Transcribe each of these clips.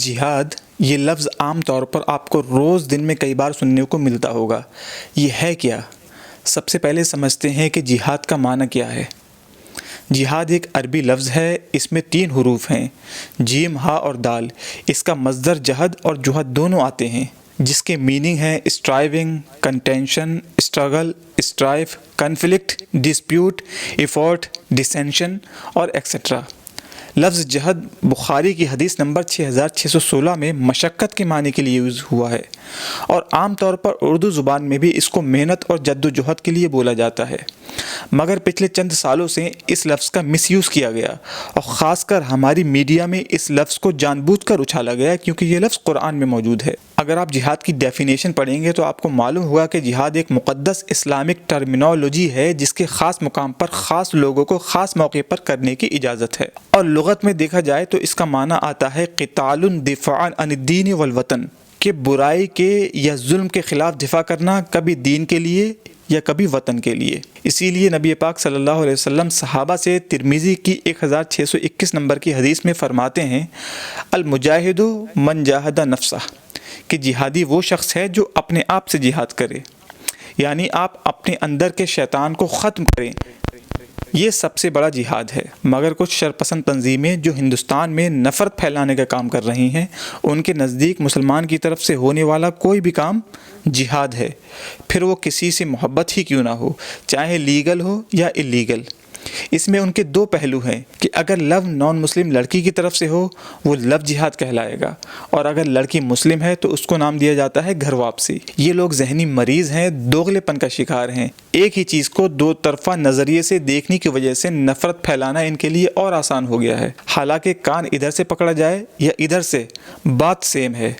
جہاد یہ لفظ عام طور پر آپ کو روز دن میں کئی بار سننے کو ملتا ہوگا۔ یہ ہے کیا؟ سب سے پہلے سمجھتے ہیں کہ جہاد کا معنی کیا ہے۔ جہاد ایک عربی لفظ ہے، اس میں 3 حروف ہیں، جیم، ہا اور دال۔ اس کا مصدر جہد اور جہد دونوں آتے ہیں، جس کے میننگ ہیں striving, contention, struggle, strife, conflict, dispute, effort, dissension اور ایکسیٹرا۔ لفظ جہد بخاری کی حدیث نمبر 6616 میں مشقت کے معنی کے لیے یوز ہوا ہے، اور عام طور پر اردو زبان میں بھی اس کو محنت اور جد و جہد کے لیے بولا جاتا ہے، مگر پچھلے چند سالوں سے اس لفظ کا مس یوز کیا گیا، اور خاص کر ہماری میڈیا میں اس لفظ کو جان بوجھ کر اچھالا گیا کیونکہ یہ لفظ قرآن میں موجود ہے۔ اگر آپ جہاد کی ڈیفینیشن پڑھیں گے تو آپ کو معلوم ہوگا کہ جہاد ایک مقدس اسلامک ٹرمینالوجی ہے جس کے خاص مقام پر خاص لوگوں کو خاص موقع پر کرنے کی اجازت ہے، اور لغت میں دیکھا جائے تو اس کا معنی آتا ہے قتال دفاع عن الدین والوطن، کہ برائی کے یا ظلم کے خلاف دفاع کرنا، کبھی دین کے لیے یا کبھی وطن کے لیے۔ اسی لیے نبی پاک صلی اللہ علیہ وسلم صحابہ سے ترمذی کی 1621 نمبر کی حدیث میں فرماتے ہیں، المجاہد من جاہد نفسہ، کہ جہادی وہ شخص ہے جو اپنے آپ سے جہاد کرے، یعنی آپ اپنے اندر کے شیطان کو ختم کریں، یہ سب سے بڑا جہاد ہے۔ مگر کچھ شرپسند تنظیمیں جو ہندوستان میں نفرت پھیلانے کا کام کر رہی ہیں، ان کے نزدیک مسلمان کی طرف سے ہونے والا کوئی بھی کام جہاد ہے، پھر وہ کسی سے محبت ہی کیوں نہ ہو، چاہے لیگل ہو یا اللیگل۔ اس میں ان کے 2 پہلو ہیں کہ اگر لو نان مسلم لڑکی کی طرف سے ہو وہ لو جہاد کہلائے گا، اور اگر لڑکی مسلم ہے تو اس کو نام دیا جاتا ہے گھر واپسی۔ یہ لوگ ذہنی مریض ہیں، دوغلے پن کا شکار ہیں، ایک ہی چیز کو 2 طرفہ نظریے سے دیکھنے کی وجہ سے نفرت پھیلانا ان کے لیے اور آسان ہو گیا ہے، حالانکہ کان ادھر سے پکڑا جائے یا ادھر سے بات سیم ہے،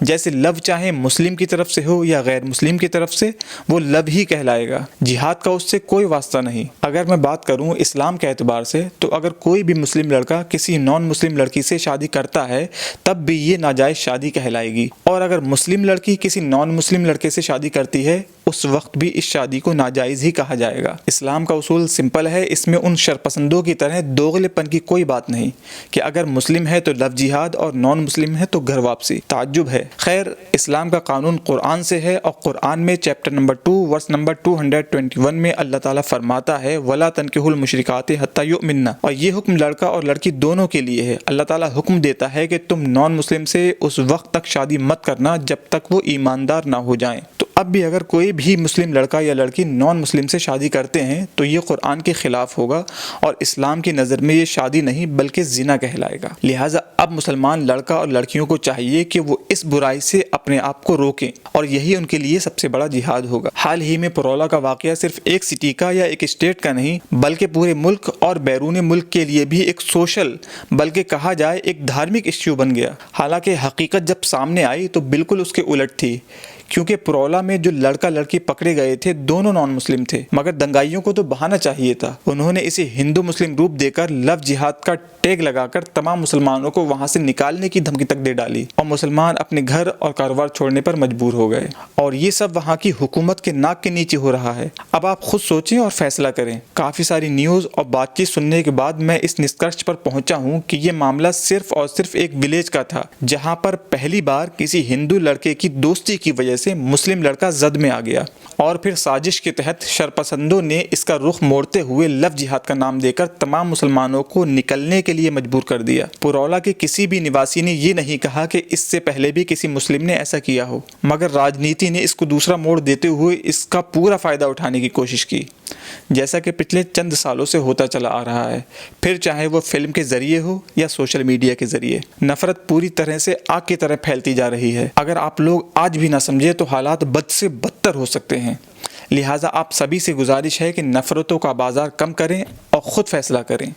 جیسے لو چاہے مسلم کی طرف سے ہو یا غیر مسلم کی طرف سے، وہ لو ہی کہلائے گا، جہاد کا اس سے کوئی واسطہ نہیں۔ اگر میں بات کروں اسلام کے اعتبار سے تو اگر کوئی بھی مسلم لڑکا کسی نان مسلم لڑکی سے شادی کرتا ہے تب بھی یہ ناجائز شادی کہلائے گی، اور اگر مسلم لڑکی کسی نان مسلم لڑکے سے شادی کرتی ہے اس وقت بھی اس شادی کو ناجائز ہی کہا جائے گا۔ اسلام کا اصول سمپل ہے، اس میں ان شرپسندوں کی طرح دوغلے پن کی کوئی بات نہیں کہ اگر مسلم ہے تو لو جہاد اور نان مسلم ہے تو گھر واپسی۔ تعجب ہے، خیر اسلام کا قانون قرآن سے ہے، اور قرآن میں چیپٹر نمبر 2 ورس نمبر 221 میں اللہ تعالیٰ فرماتا ہے وَلَا تَنْكِحُوا الْمُشْرِكَاتِ حَتَّى يُؤْمِنَّ، اور یہ حکم لڑکا اور لڑکی دونوں کے لیے ہے۔ اللہ تعالیٰ حکم دیتا ہے کہ تم نان مسلم سے اس وقت تک شادی مت کرنا جب تک وہ ایماندار نہ ہو جائیں۔ تو اب بھی اگر کوئی بھی مسلم لڑکا یا لڑکی نان مسلم سے شادی کرتے ہیں تو یہ قرآن کے خلاف ہوگا، اور اسلام کی نظر میں یہ شادی نہیں بلکہ زنا کہلائے گا۔ لہٰذا اب مسلمان لڑکا اور لڑکیوں کو چاہیے کہ وہ اس برائی سے اپنے آپ کو روکیں، اور یہی ان کے لیے سب سے بڑا جہاد ہوگا۔ حال ہی میں پرولا کا واقعہ صرف ایک سٹی کا یا ایک اسٹیٹ کا نہیں بلکہ پورے ملک اور بیرون ملک کے لیے بھی ایک سوشل بلکہ کہا جائے ایک دھارمک ایشو بن گیا، حالانکہ حقیقت جب سامنے آئی تو بالکل اس کے الٹ تھی، کیونکہ پرولا میں جو لڑکا لڑکی پکڑے گئے تھے دونوں نان مسلم تھے، مگر دنگائیوں کو تو بہانا چاہیے تھا، انہوں نے اسے ہندو مسلم روپ دے کر لو جہاد کا ٹیگ لگا کر تمام مسلمانوں کو وہاں سے نکالنے کی دھمکی تک دے ڈالی، اور مسلمان اپنے گھر اور کاروبار چھوڑنے پر مجبور ہو گئے، اور یہ سب وہاں کی حکومت کے ناک کے نیچے ہو رہا ہے۔ اب آپ خود سوچیں اور فیصلہ کریں۔ کافی ساری نیوز اور بات چیت سننے کے بعد میں اس نسکرش پر پہنچا ہوں کہ یہ معاملہ صرف اور صرف ایک ولیج کا تھا جہاں پر پہلی بار کسی ہندو لڑکے کی دوستی کی وجہ سے مسلم لڑکا زد میں آ گیا، اور پھر سازش کے تحت شرپسندوں نے اس کا رخ موڑتے ہوئے لو جہاد کا نام دے کر تمام مسلمانوں کو نکلنے کے لیے مجبور کر دیا۔ پرولا کے کسی بھی نواسی نے یہ نہیں کہا کہ اس سے پہلے بھی کسی مسلم نے ایسا کیا ہو، مگر راجنیتی نے اس کو دوسرا موڑ دیتے ہوئے اس کا پورا فائدہ اٹھانے کی کوشش کی، جیسا کہ پچھلے چند سالوں سے ہوتا چلا آ رہا ہے، پھر چاہے وہ فلم کے ذریعے ہو یا سوشل میڈیا کے ذریعے۔ نفرت پوری طرح سے آگ کی طرح پھیلتی جا رہی ہے، اگر آپ لوگ آج بھی نہ سمجھے تو حالات بد سے بدتر ہو سکتے ہیں۔ لہٰذا آپ سبھی سے گزارش ہے کہ نفرتوں کا بازار کم کریں اور خود فیصلہ کریں۔